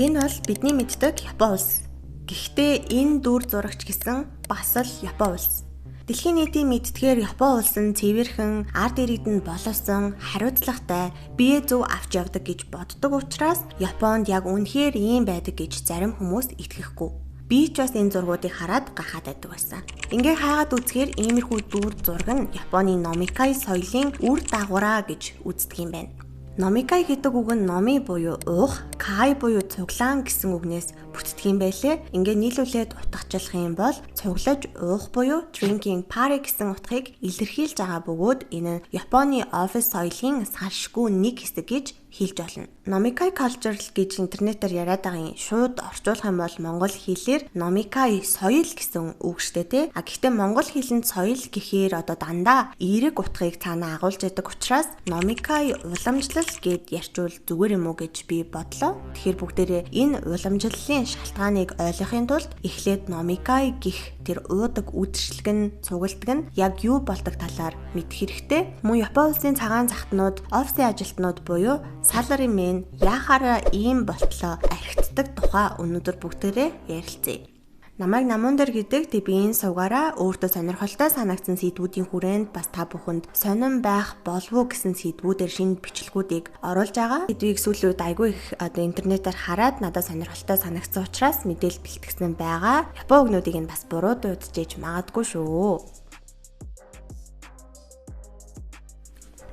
Энэ бол бидний мэддэг Япон улс. Гэхдээ энэ дүр зурагч гэсэн бас л Япон улс. Дэлхийн нийтийн мэддгээр Япон улс нь цэвэрхэн, ард иргэдэнд боловсон, хариуцлагатай, бие зөв авч явдаг гэж боддог учраас Японд яг үнэхээр ийм байдаг гэж зарим хүмүүс итгэхгүй. Би ч бас энэ зургуудыг хараад гахаад байдаг байсан. Ингээ хаагаад үзэхээр иймэрхүү дүр зураг нь Японы Номикай соёлын үр дагавраа гэж үздэг юм байна. Номикай гэдэг үг нь номи буюу уух, кай буюу цуглаан гэсэн үгнээс бүтдэг юм байлээ. Ингээ нийлүүлээд утгачлах юм бол цуглаж уух буюу drinking party гэсэн утгыг илэрхийлж байгаа бөгөөд энэ Японы офис соёлын салшгүй нэг хэсэг гэж хэлж болно. Номикай culture гэж интернетээр яриад байгаа юм. Шууд орчуулах юм бол монгол хэлээр номикай соёл гэсэн үг штэ тий. Гэхдээ монгол хэлэнд соёл гэхээр одоо дандаа эерэг утгыг цаанаа агуулж яадаг учраас номикай уламжлал гэд ярьчвал зүгээр юм уу гэж би бодлоо. Тэгэхээр бүгдээрээ энэ уламжлалын шалтгааныг ойлгохын тулд эхлээд номикай гэх тэр уудаг үдшилэг нь цугалтдаг нь яг юу болдог талаар мэдэх хэрэгтэй. Мөн Япон улсын цагаан захтнууд, офисын ажилтнууд буюу саларимен яхаараа ийм болтлоо архитдаг тухай өнөөдөр бүгдээрээ ярилцъя. Намайг Намундэр гэдэг би энэ сувгаараа өөртөө сонирхолтой санагдсан сэдвүүдийн хүрээнд бас та бүхэнд сонирн байх болов уу гэсэн сэдвүүдээр шинэ бичлэгүүдийг оруулж байгаа. Сэдвийг сүүлийн үед айгүй их интернетээр хараад надад сонирхолтой санагдсан учраас мэдээлэл бэлтгэсэн байгаа. Япон өгнүүдийг нь бас буруу дуудаж магадгүй шүү.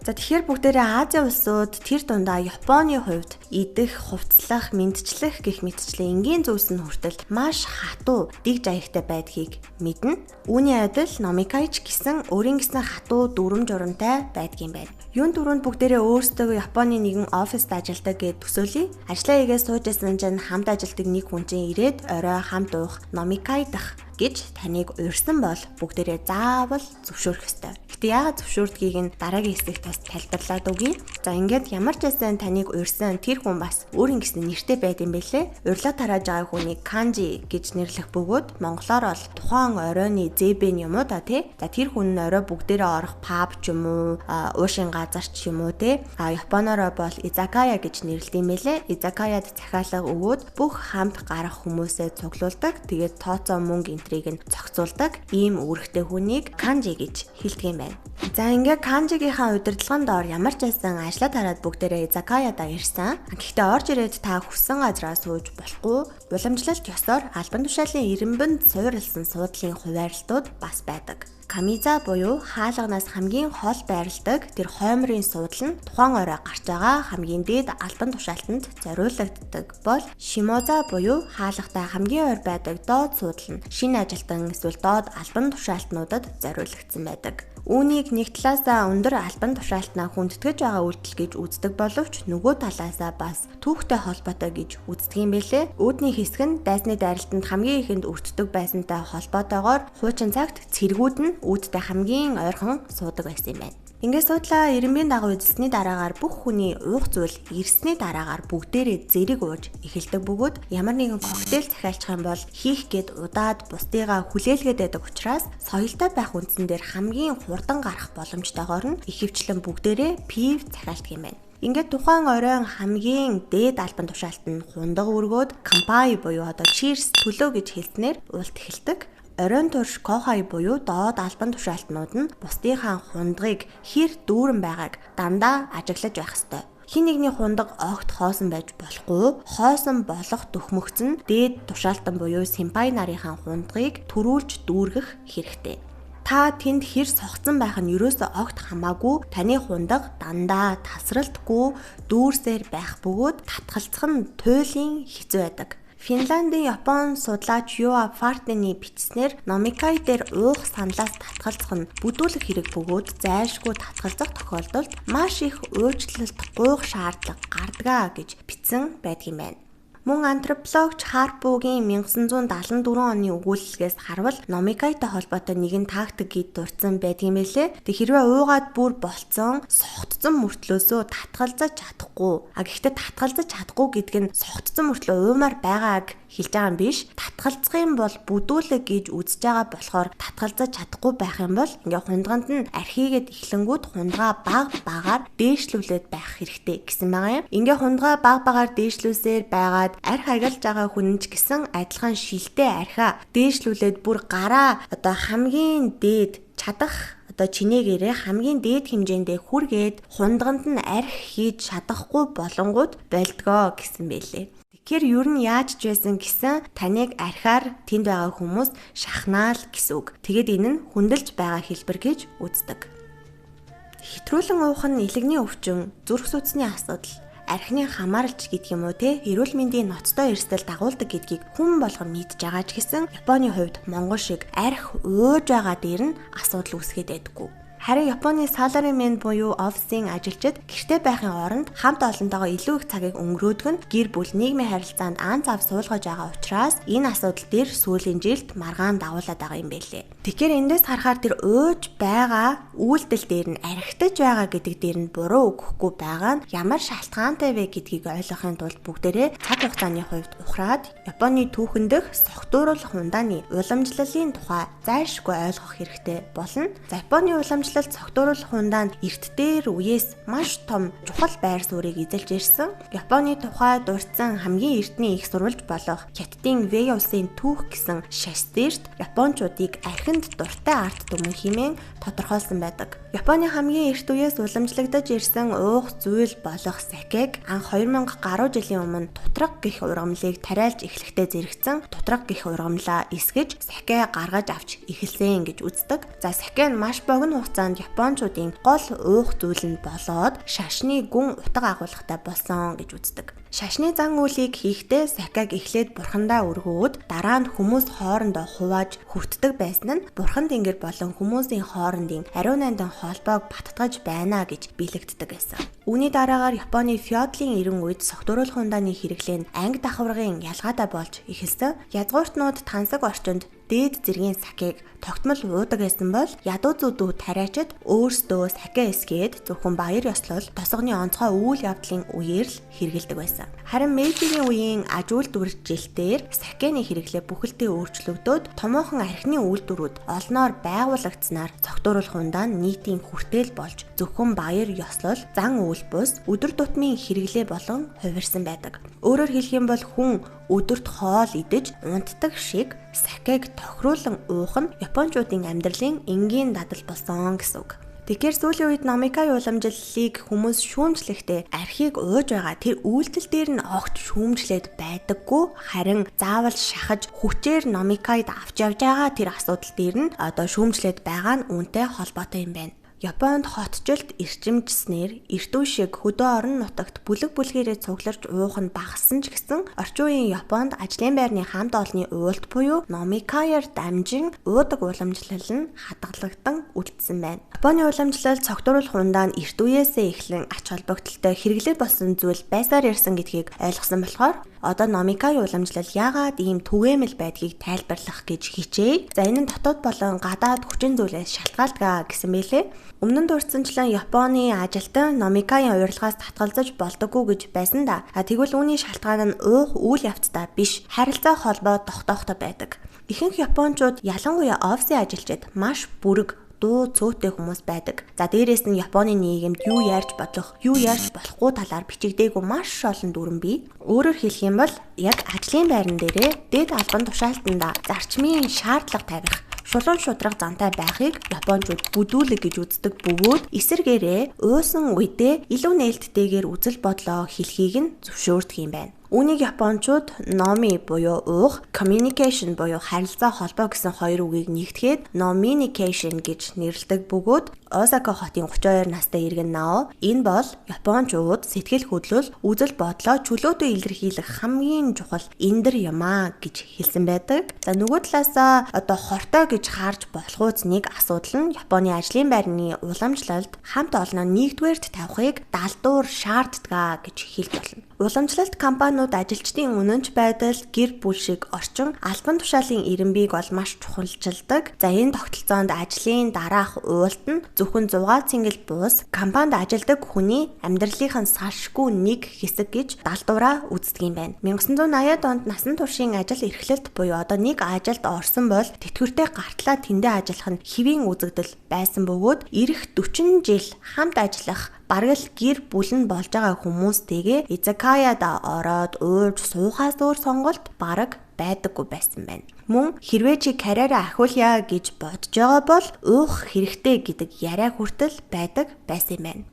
За тэгэхээр бүгдээрээ Азийн улсууд тэр дундаа Японы хувьд идэх, хувцлах, мэндчлэх гэх мэтчлэн энгийн зүйлс нь хүртэл маш хатуу, дэгж аягтай байдгийг мэднэ. Үүний адил номикайч гэсэн өөрийн гэсэн хатуу дүрм журамтай байдгийн байна. Юун дөрөнд бүгдээрээ өөрсдөө Японы нэгэн оффист ажилладаг гэж төсөөлье. Ажлаа хийгээд сууж байсан чинь хамт ажилладаг нэг хүн чинь ирээд орой хамт уух номикай дах гэж таныг урьсан бол бүгдээрээ заавал зөвшөөрөх ёстой. Гэтэ яагаад зөвшөөрдгийг нь дараагийн хэсэгт бас тайлбарлаад өгье. За ингээд ямар ч байсан таныг урьсан тэр хүн бас өөрийн гэсэн нэртэй байд юм бэлээ. Урьлаа тарааж байгаа хүнийг канжи гэж нэрлэх бөгөөд монголоор бол тухайн оройны зэбэн юм уу да тий. За тэр хүн нь орой бүгдээрээ орох паб ч юм уу, уушин газар ч юм уу тий. Японоор бол изакая гэж нэрлэдэг юм бэлээ. Изакаяд захиалга өгөөд бүх хамт гарах хүмүүсээ цуглуулдаг. Тэгээд тооцоо мөнгө энтрийг нь зохицуулдаг ийм үүрэгтэй хүнийг канжи гэж хэлдэг юм байна. За ингээ канжигийнхаа удирдлагын доор ямар ч байсан ажлаа тараад бүгдээрээ изакаяда ирсэн. Гэхдээ орж ирээд та хүссэн газраа сууж болохгүй. Уламжлалт ёсоор албан тушаалын ирэмбэнд суурилсан суудлын хуваарлтууд бас байдаг. Камиза буюу хаалганаас хамгийн хол байрладаг тэр хоймрын суудал нь тухайн орой гарч байгаа хамгийн дээд албан тушаалтанд зориулагддаг бол шимоза буюу хаалгатай хамгийн ойр байдаг доод суудал нь шинэ ажилтан эсвэл доод албан тушаалтнуудад зориулагдсан байдаг. Үүнийг нэг талаасаа өндөр албан тушаалтнаа хүндэтгэж байгаа үйлдэл гэж үздэг боловч нөгөө талаасаа бас түүхтэй холбоотой гэж үздэг юм бэлээ. Үүдний хэсэг нь дайсны дайралтанд хамгийн ихэнд өртдөг байсантай холбоотойгоор хуучин цагт цэргүүд нь үүдтэй хамгийн ойрхон суудаг байсан юм байна. Ингээд суудлаа ирэмбийн дагуу эзэлсний дараагаар бүх хүний уух зүйл ирсний дараагаар бүгдээрээ зэрэг ууж эхэлдэг бөгөөд ямар нэгэн коктейл захиалчих юм бол хийх гээд удаад бусдыгаа хүлээлгээд байдаг учраас соёлтой байх үндсэн дээр хамгийн хурдан гарах боломжтойгоор нь ихэвчлэн бүгдээрээ пив захиалдаг юм байна. Ингээд тухайн оройн хамгийн дээд албан тушаалт нь хундаг өргөөд кампай буюу одоо cheers төлөө гэж хэлснээр уулт эхэлдэг. Оройн турш кохай буюу доод албан тушаалтнууд нь бусдынхаа хундагыг хэр дүүрэн байгааг дандаа ажиглаж байх ёстой. Хин нэгний хундаг огт хоосон байж болохгүй. Хоосон болох дөхмөгц нь дээд тушаалтан буюу симпай нарынхаа хундагыг төрүүлж дүүргэх хэрэгтэй. Та тэнд хэр согцсон байх нь ерөөсөө огт хамаагүй. Таны хундаг дандаа тасралтгүй дүүрсээр байх бөгөөд татгалзах нь туйлын хэцүү байдаг. Финландын Япон судлаач Юа Фартены бичснээр номикай дээр уух саналаас татгалзах нь бүдүүлэх хэрэг бөгөөд зайлшгүй татгалзах тохиолдолд маш их уучлалт гуйх шаардлага гардаг гэж бичсэн байдгийн байна. Мөн антропологч Харпугийн 1974 оны өгүүлэлгээс харвал номикайтай холбоотой нэгэн тактик гэд дурдсан байдгийн мэлээ. Тэг хэрвээ уугаад бүр болцсон, согтцсон мөртлөөсөө татгалзаж чадахгүй. Гэхдээ татгалзаж чадахгүй гэдг нь согтцсон мөртлөө уумаар байгааг хэлж байгаа юм биш. Татгалзах юм бол бүдүүлэг гэж үзэж байгаа болохоор татгалзаж чадахгүй байх юм бол ингээ хундганд нь архигээд эхлэнгүүд хундгаа баг багаар дээшлүүлээд байх хэрэгтэй гэсэн байгаа юм. Ингээ хундгаа баг багаар дээшлүүлсээр байгаад арх агалж байгаа хүн ч гэсэн адилхан шилтэй архиа дээшлүүлээд бүр гараа одоо хамгийн дээд чадах чинээгээрээ хамгийн дээд хэмжээндээ хүргээд хундганд нь арх хийж чадахгүй болонгууд болдгоо гэсэн байлээ. Тэгэхээр ер нь яаж ч байсан гэсэн таныг архиар тэнд байгаа хүмүүс шахнаал гэсэн үг. Тэгээд энэ нь хүндэлж байгаа хэлбэр гэж үздэг. Хэтрүүлэн уух нь илэгний өвчин, зүрх судасны асуудал, архины хамааралч гэдэг юм уу те эрүүл мэндийн ноцтой эрсдэл дагуулдаг гэдгийг хүн болгон мэдж байгаа ч гэсэн Японы хувьд Монгол шиг арх ууж байгаа дээр нь асуудал үүсгээд байдаггүй. Харин Японы саларимен буюу офисын ажилчид гэртээ байхын оронд хамт олонтойгоо илүү их цагийг өнгөрөөдөг нь гэр бүл нийгмийн харилцаанд ан цав суулгаж байгаа учраас энэ асуудал дээр сүүлийн жилд маргаан дагуулад байгаа юм байлээ. Тэгэхээр эндээс харахаар тэр ууж байгаа үйлдэл дээр нь архитаж байгаа гэдэг дээр нь буруу өгөхгүй байгаа нь ямар шалтгаантай вэ гэдгийг ойлгохын тулд бүгдээрээ цаг хугацааны хувьд ухраад Японы түүхэн дэх согтууруулах ундааны уламжлалын тухай зайлшгүй ойлгох хэрэгтэй болно. Японы уламжлал цогтууруулах ундаанд эрт дээр үеэс маш том чухал байр суурийг эзэлж ирсэн. Японы тухай дурдсан хамгийн эртний их сурвалж болох Хятадын Вэй улсын түүх гэсэн шашдэрт японочдыг архинд дуртай арт түмэн хэмээн тодорхойлсон байдаг. Японы хамгийн эрт үеэс уламжлагдаж ирсэн уух зүйл болох сакег анх 2000 гаруй жилийн өмнө тутраг гэх ургамлыг тариалж эхлэхдээ зэрэгцэн тутраг гэх ургамлаа эсгэж саке гаргаж авч эхэлсэн гэж үздэг. За саке нь маш богино хугацаанд японочдын гол уух зүйл нь болоод шашны гүн утга агуулгатай болсон гэж үздэг. Шашны зан үйлийг хийхдээ сакаг эхлээд бурхандаа өргөөд дараа нь хүмүүс хоорондоо хувааж хүртдэг байсан нь бурхан тэнгэр болон хүмүүсийн хоорондын ариун нандин холбоог баттгаж байна гэж билэгддэг байсан. Үүний дараагаар Японы феодлын эрен үед согтууруулах ундааны хэрэглээ нь анги давхаргын ялгаатай болж эхэлсэн. Язгууртнууд тансаг орчинд дээд зэргийн сакийг тогтмол уудаг байсан бол ядуу зүдүү тариачид өөрсдөө саке эсгээд зөвхөн баяр ёслол тосгоны онцгой үйл явдлын үеэр л хэрэгэлдэг байсан. Харин Мэйжигийн үеийн аж үйлдвэржилтээр сакены хэрэглээ бүхэлдээ өөрчлөгдөөд томоохон архины үйлдвэрүүд олноор байгуулагдсанаар цогтууруулах ундаа нийтийн хүртэл болж зөвхөн баяр ёслол, зан үйл бус, өдөр тутмын хэрэглээ болон хувирсан байдаг. Өөрөөр хэлэх юм бол хүн өдөрт хоол идэж унтдаг шиг сакег тохируулан уух нь японочдын амьдралын энгийн дадал болсон гэсэн үг. Тэгэхээр сүүлийн үед номикай уламжлалыг хүмүүс шүүмжлэхдээ архийг ууж байгаа тэр үйлдэл дээр нь огт шүүмжлээд байдаггүй, харин заавал шахаж хүчээр номикайд авч явж байгаа тэр асуудал дээр нь одоо шүүмжлээд байгаа нь үүнтэй холбоотой юм байна. Японд хотжилт эрчимжснээр эрт үе шиг хөдөө орон нутагт бүлэг бүлгээрээ цугларч уух нь багассан ч гэсэн орчин үеийн Японд ажлын байрны хамт олонны уйлт буюу номикаяар дамжин уудаг уламжлал нь хадгалагдан үлдсэн байна. Японы уламжлал цогтууруулах ундаа нь эрт үеэсээ эхлэн ач холбогдолтой хэрэглээ болсон зүйл байсаар ирсэн гэдгийг ойлгосон болохоор одоо номикай уламжлал яагаад ийм түгээмэл байдгийг тайлбарлах гэж хичээе. За энэ нь дотоод болон гадаад хүчин зүйлээс шалтгаалдаг гэсэн мэлээ. Өмнө нь дурдсанчлан Японы ажилтан номикайын урилгаас татгалзаж болдоггүй гэж байсан да. Тэгвэл үүний шалтгаан нь уух үйл явцтай биш, харилцаа холбоо тогтоохтой байдаг. Ихэнх японочууд ялангуяа офисын ажилчид маш бүрэг дуу цөөтэй хүмүүс байдаг. За дээрээс нь Японы нийгэмд юу ярьж бодлох, юу ярьж болохгүй талаар бичигдээгүй маш олон дүрэн бий. Өөрөөр хэлэх юм бол яг ажлын байран дээрээ дээд албан тушаалтанда зарчмын шаардлага тавих, шулуун шудраг зантай байхыг японочууд бүдүүлэг гэж үздэг бөгөөд эсэргээрээ уусан үедээ илүү нээлттэйгээр үзэл бодлоо хэлхийг нь зөвшөөрдөг юм байна. Үүнийг японочууд номи буюу уух, communication буюу харилцаа холбоо гэсэн хоёр үгийг нэгтгэхэд nomication гэж нэрлэдэг бөгөөд Осака хотын 32 настай иргэн Нао энэ бол японочууд сэтгэл хөдлөл, үзэл бодлоо чөлөөтэй илэрхийлэх хамгийн чухал эндэр юм аа гэж хэлсэн байдаг. За нөгөө талаасаа одоо хортой гэж харж болохуйц нэг асуудал нь Японы ажлын байрны уламжлалд хамт олноо нэгдүгээрт тавихыг далдуур шаарддаг гэж хэлж болно. Уламжлалт компаниуд ажилчдын үнэнч байдал, гэр бүл шиг орчин, албан тушаалын ирэмбийг бол маш чухалчилдаг. За энэ тогтолцоонд ажлын дараах уйлт нь зөвхөн 6 цингэл бус компанид ажилладаг хүний амьдралынхаа салшгүй нэг хэсэг гэж далдуураа үздэг юм байна. 1980-ад онд насан туршийн ажил эрхлэлт буюу одоо нэг ажилд орсон бол тэтгэвртэй гартлаа тэндээ ажиллах нь хэвийн үзэгдэл байсан бөгөөд ирэх 40 жил хамт ажиллах бараг л гэр бүл нь болж байгаа хүмүүстэйгээ изакаяда ороод уурж суухаас өөр сонголт бараг байдаггүй байсан байна. Мөн хэрвээ чи карьераа ахиулъя гэж бодож байгаа бол уух хэрэгтэй гэдэг яриа хүртэл байдаг байсан юм байна.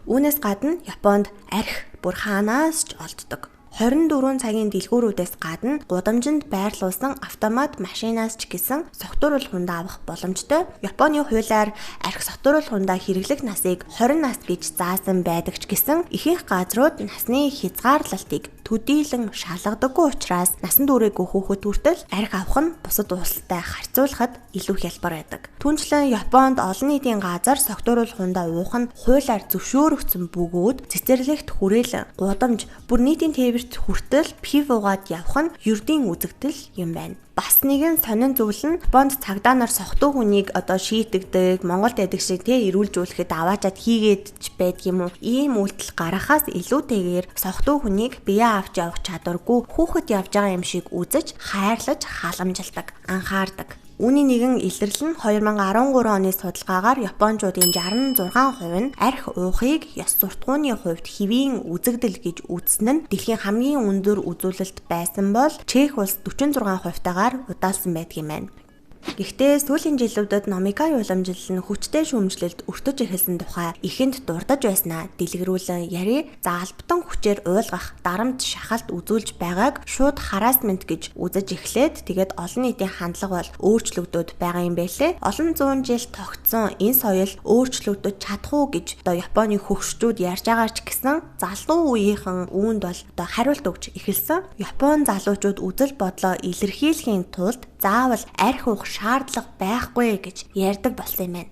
Үүнээс гадна Японд архи бүр хаанаас ч олддог. 24 цагийн дэлгүүрүүдээс гадна гудамжинд байрлуулсан автомат машинаас ч гэсэн согтууруулах хундаа авах боломжтой. Японы хуулиар архи согтууруулах хундаа хэрэглэх насыг 20 нас гэж заасан байдаг ч гэсэн ихэнх газрууд насны хязгаарлалтыг төдийлөн шалгадаггүй учраас насан туршаагүй хүүхэд хүртэл архи авах нь бусад улстай харьцуулахад илүү хялбар байдаг. Түүнчлэн Японд олон нийтийн газар согтууруулах хундаа уух нь хуулиар зөвшөөрөгдсөн бөгөөд цэцэрлэгт хүрээлэн гудамж бүр нийтийн тээвэрт хүртэл пив уугаад явах нь ердийн үзэгдэл юм байна. Бас нэгэн сонин зүйл нь Японд цагдаа нар сохтуу хүнийг одоо шийтгдэг, Монголд байдаг шиг эрүүлжүүлэхэд аваачаад хийгээд ч байдаг юм уу? Ийм үйлдэл гарахаас илүүтэйгээр сохтуу хүнийг бие авч явах чадваргүй хүүхэд явж байгаа юм шиг үзэж хайрлаж халамжилдаг, анхаардаг. Үүний нэгэн илэрлэл нь 2013 оны судалгаагаар Япончуудын 66% нь архи уухыг ёс суртахууны хувьд хэвийн үзэгдэл гэж үзсэн нь дэлхийн хамгийн өндөр үзүүлэлт байсан бол Чех улс 46%-тайгаар удаалсан байдаг юм байна. Гэхдээ сүүлийн жилүүдэд Номикай уламжлал нь хүчтэй шүүмжлэлд өртөж эхэлсэн тухай ихэнд дурдж байснаа дэлгэрүүлэн яри за албатан хүчээр уйлгах дарамт шахалт үзүүлж байгааг шууд харассмент гэж үзэж эхлээд тэгээд олон нийтийн хандлага бол өөрчлөгдөд байгаа юм байлээ. Олон зуун жил тогтсон энэ соёл өөрчлөгдөж чадах уу гэж одоо Японы хөгшчүүд ярьж байгаа ч гэсэн залуу үеийнхэн үүнд бол одоо хариулт өгч эхэлсэн. Япон залуучууд үзэл бодлоо илэрхийлэхийн тулд заавал архи уух шаардлага байхгүй гэж ярьдаг болсон юм байна.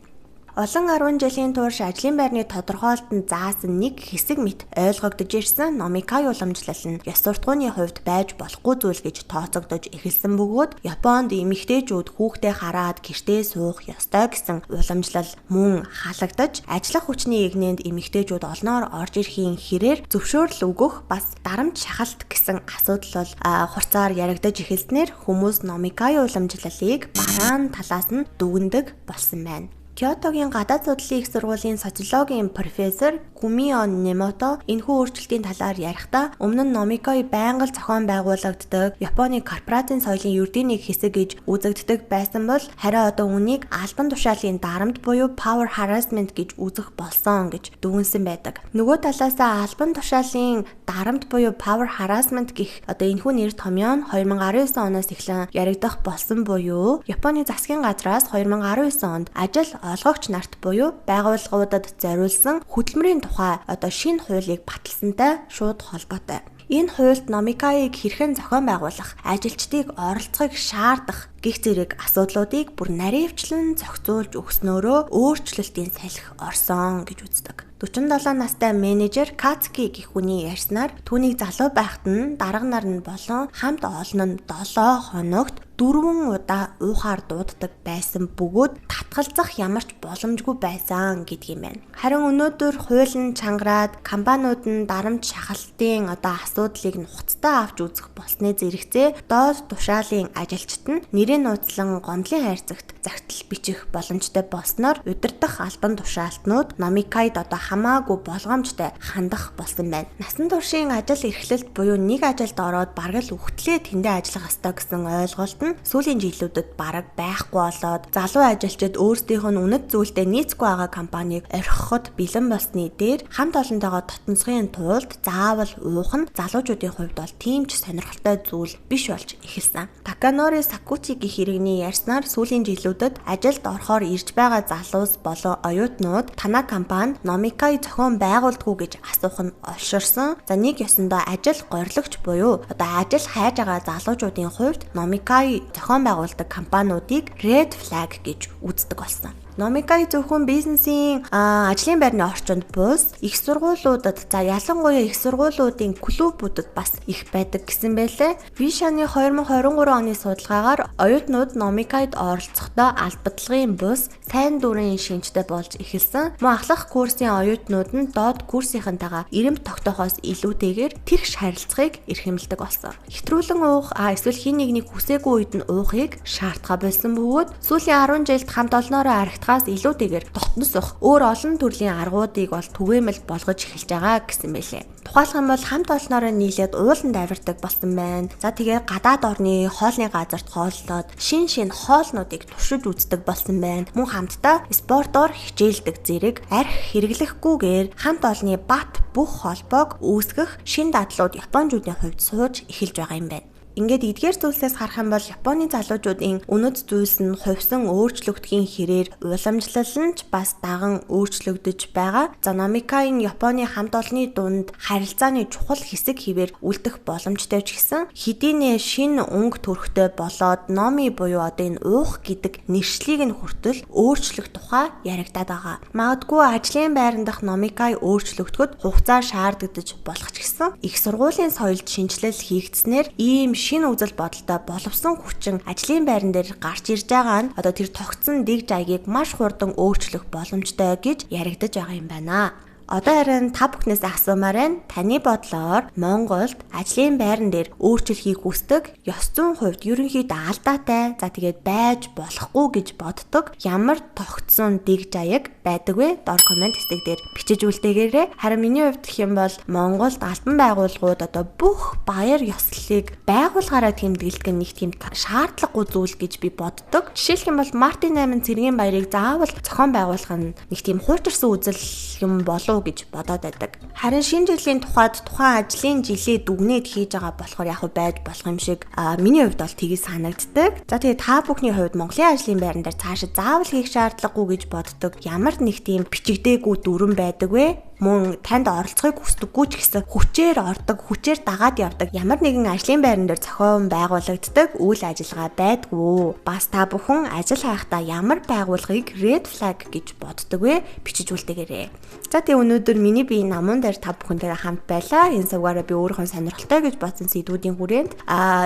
Олон 10 жилийн турш ажлын байрны тодорхойлолтод заасан нэг хэсэг мэт ойлгогдож ирсэн Номикай уламжлал нь ёс суртахууны хувьд байж болохгүй зүйл гэж тооцогдож эхэлсэн бөгөөд Японд эмэгтэйчүүд хүүхдээ хараад гэртээ суух ёстой гэсэн уламжлал мөн халагдаж ажиллах хүчний игнэнд эмэгтэйчүүд олноор орж ирэхийн хэрээр зөвшөөрөл өгөх бас дарамт шахалт гэсэн асуудал бол хурцаар яригдаж эхэлснээр хүмүүс Номикай уламжлалыг бараан талаас нь дүгндэг болсон байна. Киотогийн гадаад судлалын их сургуулийн социологийн профессор Кумио Немото энэхүү өөрчлөлтийн талаар ярихдаа өмнө нь Номикай байнга л зохион байгуулагддаг Японы корпорацийн соёлын ердийн нэг хэсэг гэж үзэгддэг байсан бол харин одоо үүнийг албан тушаалын дарамт буюу power harassment гэж үзэх болсон гэж дүгнсэн байдаг. Нөгөө талаасаа албан тушаалын дарамт буюу power harassment гэх одоо энэхүү нэр томьёо нь 2019 оноос эхлэн яригдах болсон буюу Японы засгийн газраас 2019 онд ажил олгогч нарт буюу байгууллагуудад зориулсан хөдөлмөрийн тухай одоо шинэ хуулийг баталсантай шууд холбоотой. Энэ хуульд Номикаийг хэрхэн зохион байгуулах, ажилчдыг оролцохыг шаардах гих зэрэг асуудлуудыг бүр наривчлан зохицуулж өгснөөрөө өөрчлөлтийн салхи орсон гэж үздэг. 47 настай менежер Кацки гэх хүний ярьснаар түүнийг залуу байхад нь дарга нар нь болон хамт олон нь 7 хоногт 4 удаа уухаар дууддаг байсан бөгөөд татгалзах ямар ч боломжгүй байсан гэдг юм байна. Харин өнөөдөр хууль нь чангараад компаниуд нь дарамт шахалтын одоо асуудлыг нухацтай авч үзэх болсны зэрэгцээ доод тушаалын ажилчид нь нэрийн нууцлан гомдлын хайрцагт загтал бичих боломжтой болсноор удирдах албан тушаалтнууд Номикайд одоо хамаагүй болгоомжтой хандах болсон байна. Насан туршийн ажил эрхлэлт буюу нэг ажилд ороод бараг л үхтлээ тэндээ ажиллах ёстой гэсэн ойлголт нь сүүлийн жилүүдэд бараг байхгүй болоод залуу ажилчид өөрсдийнх нь үнэт зүйлдээ нийцгүй байгаа компанийг орхиход бэлэн болсны дээр хамт олонтойгоо дотносхын тулд заавал уух нь залуучуудын хувьд бол тийм ч сонирхолтой зүйл биш болж эхэлсэн. Таканори Сакучи гэх иргэний ярьснаар сүүлийн жилүүдэд ажилд орохоор ирж байгаа залуус болон оюутнууд танай компани Номикай зохион байгуулдаггүй гэж асуух нь олширсан. За нэг ёсондоо ажил горилогч буюу одоо ажил хайж байгаа залуучуудын хувьд Номикай Номикай зохион байгуулдаг компаниудыг red flag гэж үздэг болсон. Номикай зөвхөн бизнесийн ажлын байрны орчинд бус их сургуулиудад ялангуяа их сургуулиудын клубуудад бас их байдаг гэсэн байлээ. Вишаны 2023 оны судалгаагаар оюутнууд Номикайд оролцохдоо албадлагын бус сайн дурын шинжтэй болж эхэлсэн. Мөн ахлах курсын оюутнууд нь доод курсынхантайгаа ирэмт тогтоохоос илүүтэйгээр тэгш харилцахыг эрхэмлэдэг болсон. Хэтрүүлэн уух эсвэл хин нэгнийг хүсээгүй үед нь уухыг шаардгаа болсон бөгөөд сүүлийн 10 жилд хамт олноороо архитгаас илүүтэйгээр дотнос уух өөр олон төрлийн аргуудыг бол түгээмэл болгож эхэлж байгаа гэсэн байлээ. Тухайлх юм бол хамт олноороо нийлээд ууланд авирдаг болсон байна. За тэгээ гадаад орны хоолны газарт хооллоод шин хоолнуудыг туршиж үздэг болсон байна. Мөн хамтдаа спортоор хичээлдэг зэрэг арх хэрэглэхгүйгээр хамт олны бат бүх холбоог үүсгэх шин дадлууд Япончуудын хувьд сууж эхэлж байгаа юм байна. Ингээд эдгээр зүйлсээс харах юм бол Японы залуучуудын үнэт зүйлс нь хувьсан өөрчлөгдөхийн хэрээр уламжлал нь ч бас даган өөрчлөгдөж байгаа. За Номикай нь Японы хамт олонны дунд харилцааны чухал хэсэг хിവэр үлдэх боломжтой ч гэсэн хэдийнэ шинэ өнгө төрхтэй болоод номи буюу одоо энэ уух гэдэг нэршлиг нь хүртэл өөрчлөх тухай яригадаад байгаа. Магадгүй ажлын байран дах Номикай өөрчлөгдөхөд хугацаа шаардагдаж болох ч гэсэн их сургуулийн соёлд шинжилэл хийгдснээр ийм шинэ үзэл бодолтой боловсон хүчин ажлын байран дээр гарч ирж байгаа нь одоо тэр тогтсон дэг жайгийг маш хурдан өөрчлөх боломжтой гэж яригдаж байгаа юм байна. Одоо харин та бүхнээс асуумаар байна. Таны бодлоор Монголд ажлын байран дээр өөрчлөлтийг хүсдэг ёс зүйн хувьд ерөнхийдөө алдаатай, за тэгээд байж болохгүй гэж боддог ямар тогтсон дэг жаяг байдаг вэ? Доор комент хэсэг дээр бичиж үлдээгээрэй. Харин миний хувьд гэх юм бол Монголд албан байгууллагууд одоо бүх баяр ёслолыг байгуулгаараа тэмдэглэдэг нэг тийм шаардлагагүй зүйл гэж би боддог. Жишээлх юм бол Мартин 8 цэргийн баярыг заавал зохион байгуулах нь нэг тийм хуучирсан үзэл юм болов гэж бодоод байдаг. Харин шинэ жилийн тухайд тухайн ажлын жилээ дүгнээд хийж байгаа болохоор яг байж болох юм шиг миний хувьд бол тгий санагддаг. За тэгээ та бүхний хувьд Монголын ажлын байран дээр цаашаа заавал хийх шаардлагагүй гэж боддог ямар нэг тийм бичигдээгүй дүрэн байдаг вэ? Мөн танд оролцохыг хүсдэггүй ч гэсэн хүчээр ордог, хүчээр дагаад явдаг ямар нэгэн ажлын байран дээр зохион байгуулагддаг үйл ажиллагаа байдгүй. Бас та бүхэн ажил хайхдаа ямар байгууллагыг red flag гэж боддог вэ? Бичиж үлдээгээрэй. За тэгээ өнөөдөр миний бие намуун дээр та бүхэнтэйгээ хамт байлаа. Энэ сувгаараа би өөрийнхөө сонирхолтой гэж бодсон сэдвүүдийн хүрээнд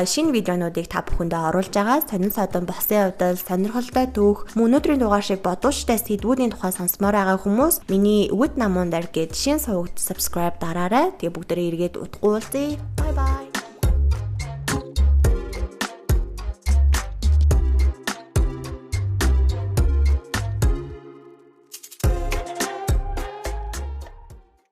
шинэ видеонуудыг та бүхэндээ оруулж байгаа. Сонин садан босын явдал, сонирхолтой түүх, өнөөдрийн дугаар шиг бодууштай сэдвүүдийн тухай сонсомоор байгаа хүмүүс миний өвд намуун дээр шинэ сувагт subscribe дараарай. Тэгээ бүгдээрээ эргээд утгуулъя. Bye bye.